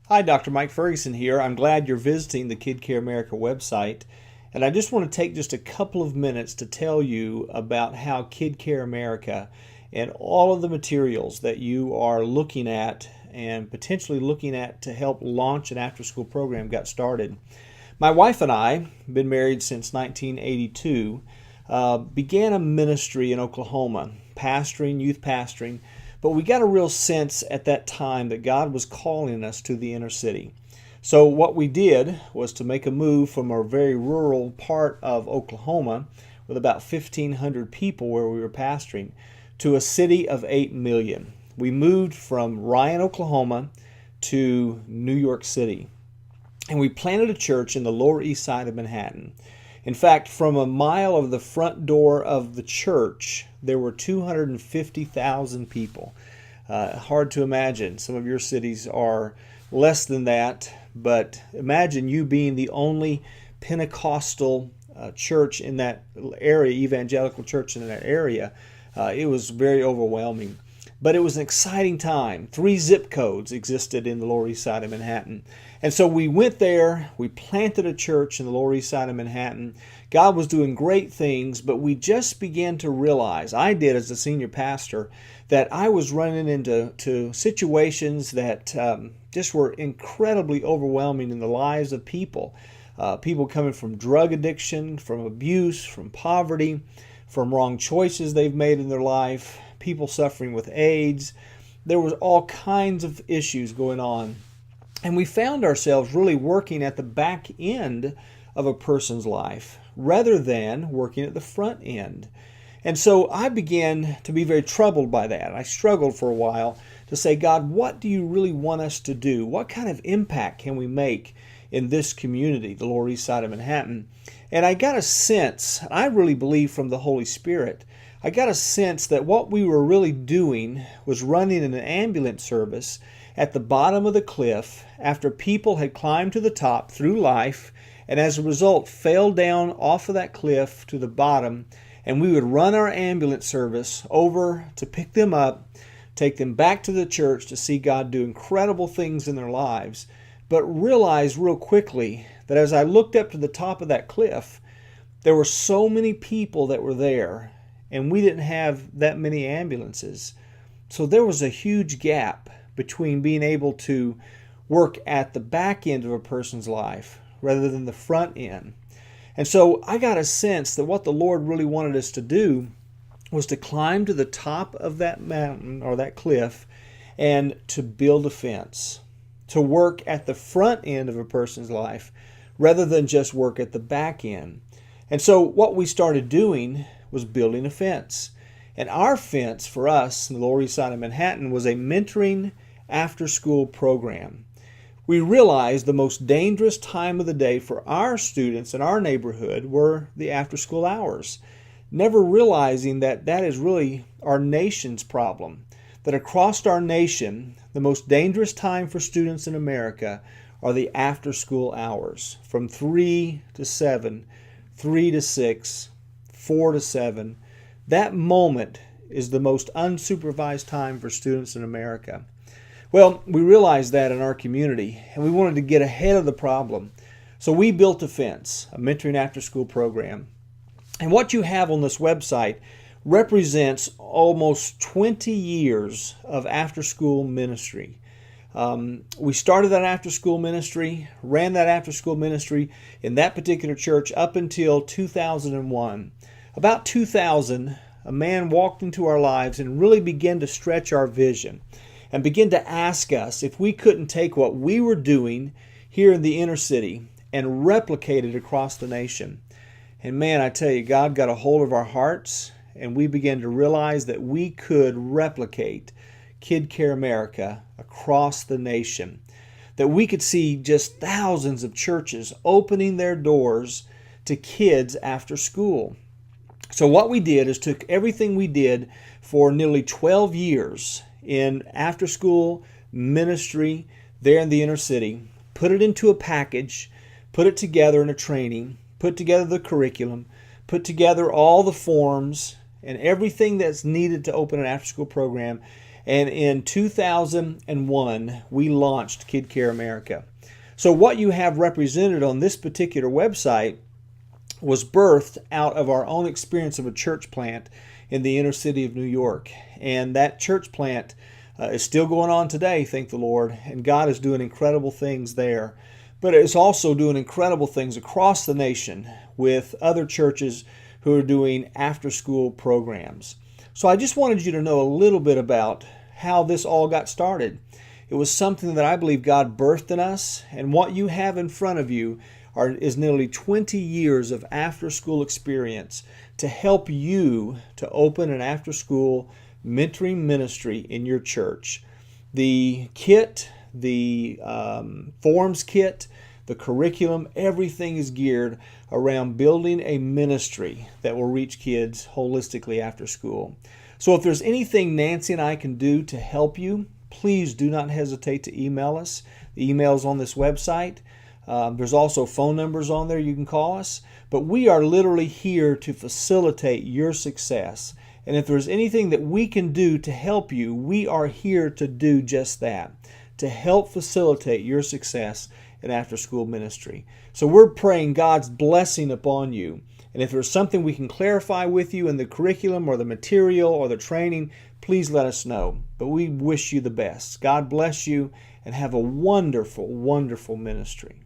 Hi, Dr. Mike Ferguson here. I'm glad you're visiting the KidCare America website. And I just want to take just a couple of minutes to tell you about how KidCare America and all of the materials that you are looking at and potentially looking at to help launch an after-school program got started. My wife and I have been married since 1982, began a ministry in Oklahoma, pastoring, youth pastoring, but we got a real sense at that time that God was calling us to the inner city. So what we did was to make a move from a very rural part of Oklahoma with about 1,500 people where we were pastoring to a city of 8 million. We moved from Ryan, Oklahoma to New York City. And we planted a church in the Lower East Side of Manhattan. In fact, from a mile of the front door of the church, there were 250,000 people. Hard to imagine. Some of your cities are less than that, but imagine you being the only Pentecostal church in that area, evangelical church in that area. It was very overwhelming. But it was an exciting time. 3 zip codes existed in the Lower East Side of Manhattan. And so we went there, we planted a church in the Lower East Side of Manhattan. God was doing great things, but we just began to realize, I did as a senior pastor, that I was running into situations that just were incredibly overwhelming in the lives of people. People coming from drug addiction, from abuse, from poverty, from wrong choices they've made in their life, people suffering with AIDS. There was all kinds of issues going on. And we found ourselves really working at the back end of a person's life rather than working at the front end. And so I began to be very troubled by that. I struggled for a while to say, God, what do you really want us to do? What kind of impact can we make in this community, the Lower East Side of Manhattan? And I got a sense, I really believe from the Holy Spirit, I got a sense that what we were really doing was running an ambulance service at the bottom of the cliff after people had climbed to the top through life and as a result fell down off of that cliff to the bottom, and we would run our ambulance service over to pick them up, take them back to the church to see God do incredible things in their lives, but realized real quickly that as I looked up to the top of that cliff, there were so many people that were there, and we didn't have that many ambulances. So there was a huge gap between being able to work at the back end of a person's life rather than the front end. And so I got a sense that what the Lord really wanted us to do was to climb to the top of that mountain or that cliff and to build a fence, to work at the front end of a person's life rather than just work at the back end. And so what we started doing was building a fence. And our fence for us in the Lower East Side of Manhattan was a mentoring after-school program. We realized the most dangerous time of the day for our students in our neighborhood were the after-school hours, never realizing that that is really our nation's problem, that across our nation, the most dangerous time for students in America are the after-school hours, from 3 to 7, 3 to 6, 4 to 7. That moment is the most unsupervised time for students in America. Well, we realized that in our community, and we wanted to get ahead of the problem. So we built a fence, a mentoring after-school program. And what you have on this website represents almost 20 years of after-school ministry. We started that after-school ministry, ran that after-school ministry in that particular church up until 2001. About 2000, a man walked into our lives and really began to stretch our vision and begin to ask us if we couldn't take what we were doing here in the inner city and replicate it across the nation. And man, I tell you, God got a hold of our hearts, and we began to realize that we could replicate KidCare America across the nation, that we could see just thousands of churches opening their doors to kids after school. So what we did is took everything we did for nearly 12 years in after-school ministry there in the inner city, put it into a package, put it together in a training, put together the curriculum, put together all the forms and everything that's needed to open an after-school program, And in 2001, we launched KidCare America. So what you have represented on this particular website was birthed out of our own experience of a church plant in the inner city of New York. And that church plant is still going on today, thank the Lord, and God is doing incredible things there. But it's also doing incredible things across the nation with other churches who are doing after-school programs. So I just wanted you to know a little bit about how this all got started. It was something that I believe God birthed in us, and what you have in front of you is nearly 20 years of after-school experience to help you to open an after-school mentoring ministry in your church. The kit, the forms kit, the curriculum, everything is geared around building a ministry that will reach kids holistically after school. So if there's anything Nancy and I can do to help you, please do not hesitate to email us. The email is on this website. There's also phone numbers on there you can call us. But we are literally here to facilitate your success. And if there's anything that we can do to help you, we are here to do just that, to help facilitate your success in after-school ministry. So we're praying God's blessing upon you. And if there's something we can clarify with you in the curriculum or the material or the training, please let us know. But we wish you the best. God bless you and have a wonderful, wonderful ministry.